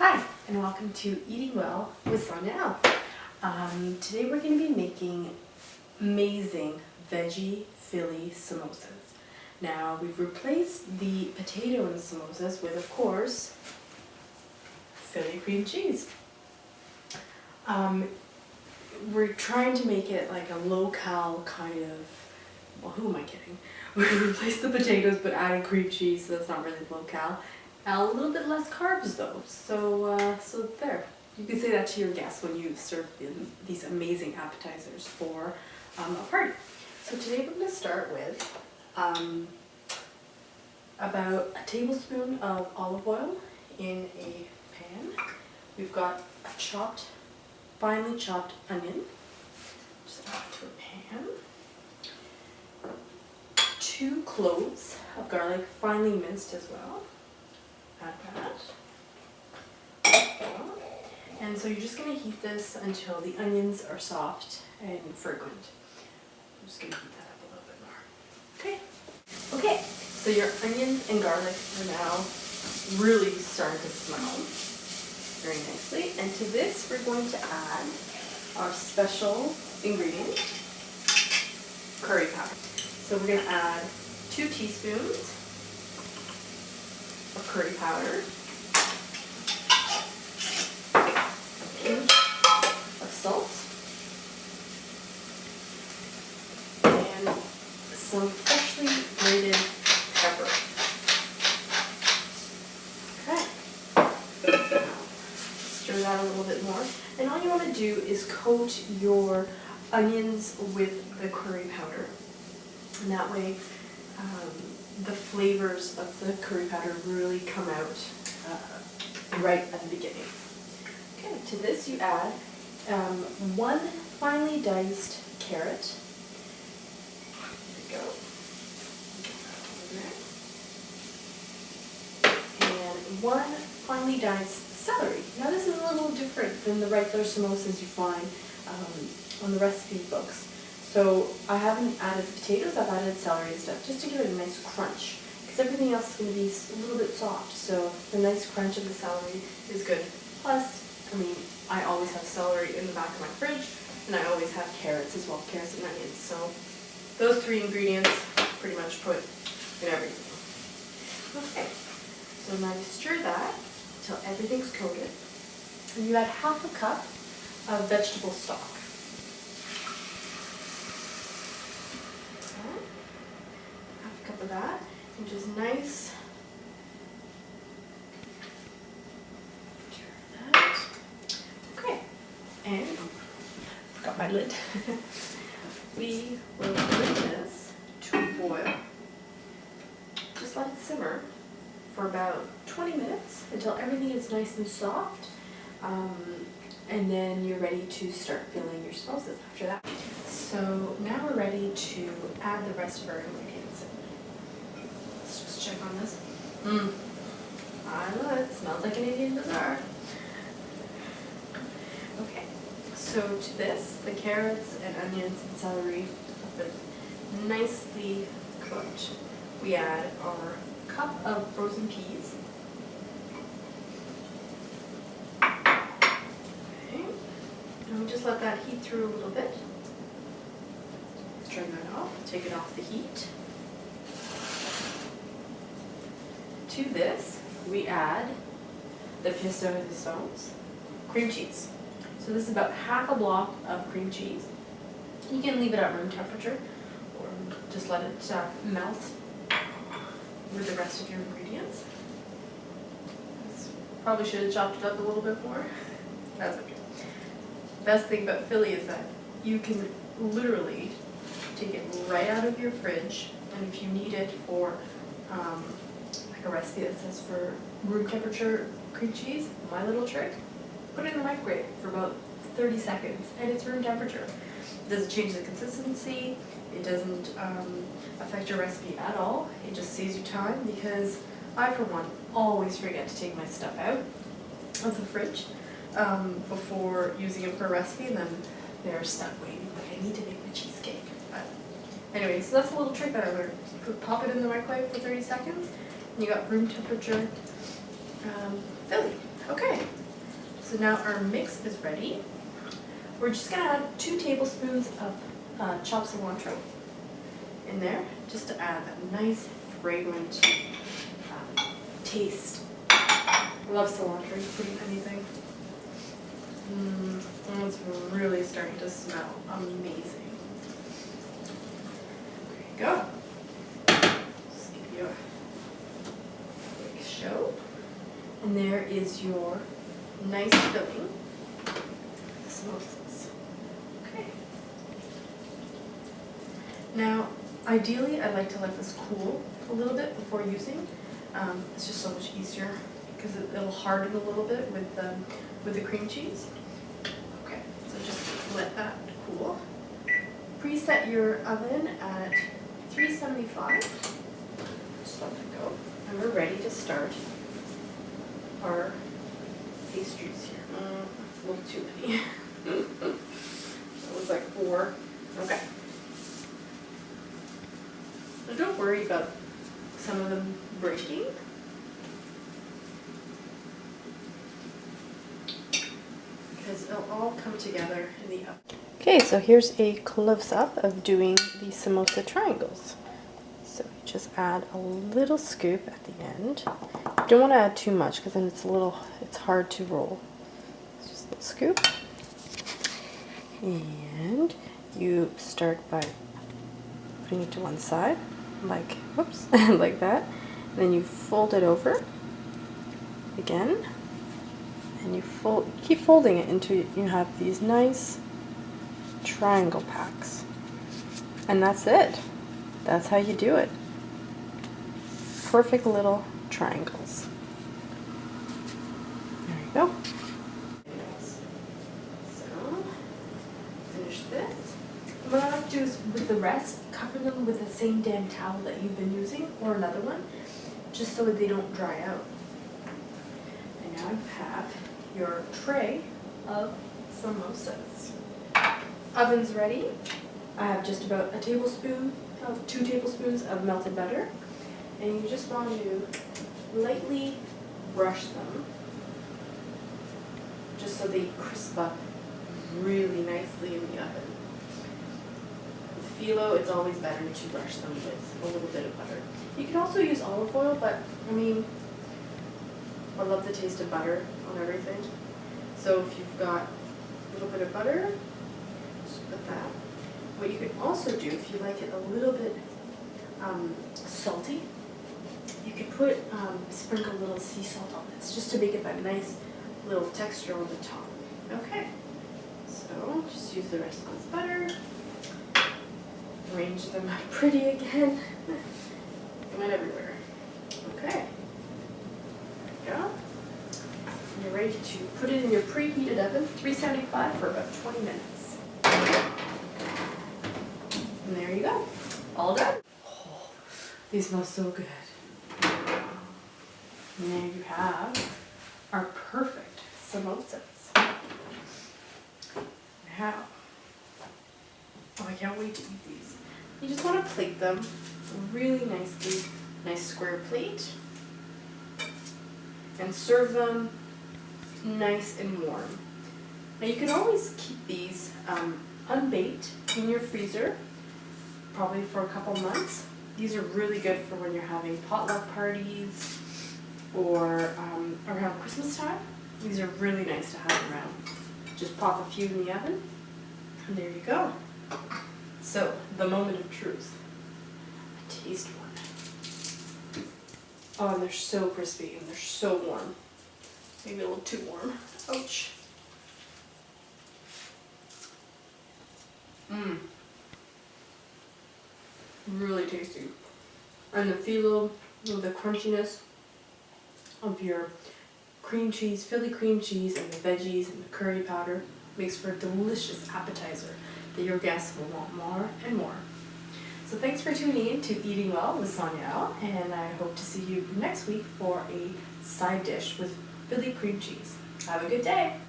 Hi, and welcome to Eating Well with Sonia L. Today we're going to be making amazing veggie Philly samosas. Now we've replaced the potato in the samosas with, of course, Philly cream cheese. We're trying to make it like a low-cal kind of, well, who am I kidding? We replaced the potatoes but added cream cheese, so that's not really low-cal. A little bit less carbs though, so there. You can say that to your guests when you serve these amazing appetizers for a party. So today we're going to start with about a tablespoon of olive oil in a pan. We've got a finely chopped onion. Just add it to a pan. 2 cloves of garlic, finely minced as well. Add that. And so you're just going to heat this until the onions are soft and fragrant. I'm just going to heat that up a little bit more. Okay, so your onions and garlic are now really starting to smell very nicely. And to this we're going to add our special ingredient, curry powder. So we're going to add 2 teaspoons of curry powder, a pinch of salt, and some freshly grated pepper. Okay, now stir that a little bit more, and all you want to do is coat your onions with the curry powder, and that way the flavors of the curry powder really come out right at the beginning. Okay, to this you add 1 finely diced carrot. There we go. And 1 finely diced celery. Now this is a little different than the regular samosas you find on the recipe books. So I haven't added the potatoes, I've added celery and stuff just to give it a nice crunch, because everything else is going to be a little bit soft, so the nice crunch of the celery is good. Plus, I mean, I always have celery in the back of my fridge, and I always have carrots as well, carrots and onions. So those 3 ingredients pretty much put in everything. Okay, so now you stir that until everything's coated, and you add half a cup of vegetable stock. Of that, which is nice. Turn that. Okay, and got my lid. We will bring this to boil. Just let it simmer for about 20 minutes until everything is nice and soft, and then you're ready to start filling your samosas after that. So now we're ready to add the rest of our ingredients. Check on this. I know it smells like an Indian bazaar. Okay, so to this, the carrots and onions and celery have been nicely cooked. We add our cup of frozen peas. Okay, and we just let that heat through a little bit. Let's turn that off, take it off the heat. To this, we add the pièce de resistance, cream cheese. So this is about half a block of cream cheese. You can leave it at room temperature or just let it melt with the rest of your ingredients. Probably should have chopped it up a little bit more. That's okay. Best thing about Philly is that you can literally take it right out of your fridge, and if you need it for a recipe that says for room temperature cream cheese, my little trick, put it in the microwave for about 30 seconds and it's room temperature. It doesn't change the consistency, it doesn't affect your recipe at all, it just saves you time, because I for one always forget to take my stuff out of the fridge before using it for a recipe, and then they're stuck waiting like I need to make my cheesecake. But anyway, so that's a little trick that I learned. Pop it in the microwave for 30 seconds. You got room temperature Philly. Okay, so now our mix is ready. We're just gonna add 2 tablespoons of chopped cilantro in there, just to add that nice fragrant taste. I love cilantro, you put in anything. And it's really starting to smell amazing. There you go. Just give you a quick show. And there is your nice filling, the samosas. Okay. Now, ideally, I like to let this cool a little bit before using. It's just so much easier because it'll harden a little bit with the cream cheese. Okay, so just let that cool. Preset your oven at 375. Just let it go. And we're ready to start our pastries here. That's a little too many. That was like 4. Okay. Now don't worry about some of them breaking. Because it'll all come together in the oven. Okay, so here's a close-up of doing the samosa triangles. So just add a little scoop at the end. You don't want to add too much because then it's hard to roll. Just a little scoop. And you start by putting it to one side, like, whoops, like that. And then you fold it over again. And you keep folding it until you have these nice triangle packs. And that's it. That's how you do it. Perfect little triangles. There you go. So, finish this. What I like to do is, with the rest, cover them with the same damn towel that you've been using, or another one, just so that they don't dry out. And now you have your tray of samosas. Oven's ready. I have just about 2 tablespoons of melted butter, and you just want to lightly brush them just so they crisp up really nicely in the oven. With phyllo, it's always better to brush them with a little bit of butter. You can also use olive oil, but I mean, I love the taste of butter on everything. So if you've got a little bit of butter, just put that. What you can also do, if you like it a little bit salty, you could put sprinkle a little sea salt on this, just to make it that nice little texture on the top. Okay, so just use the rest of this butter. Arrange them up pretty again. They went everywhere. Okay. There you go. And you're ready to put it in your preheated oven, 375 for about 20 minutes. And there you go. All done. Oh, these smell so good. And there you have our perfect samosas. Now, oh, I can't wait to eat these. You just want to plate them really nicely, nice square plate, and serve them nice and warm. Now you can always keep these unbaked in your freezer, probably for a couple months. These are really good for when you're having potluck parties or around Christmas time. These are really nice to have around. Just pop a few in the oven, and there you go. So, the moment of truth. A taste one. Oh, and they're so crispy and they're so warm. Maybe a little too warm. Ouch. Mmm. Really tasty. And the phyllo, the crunchiness of your cream cheese, Philly cream cheese, and the veggies and the curry powder makes for a delicious appetizer that your guests will want more and more. So thanks for tuning in to Eating Well with Sonia L, and I hope to see you next week for a side dish with Philly cream cheese. Have a good day.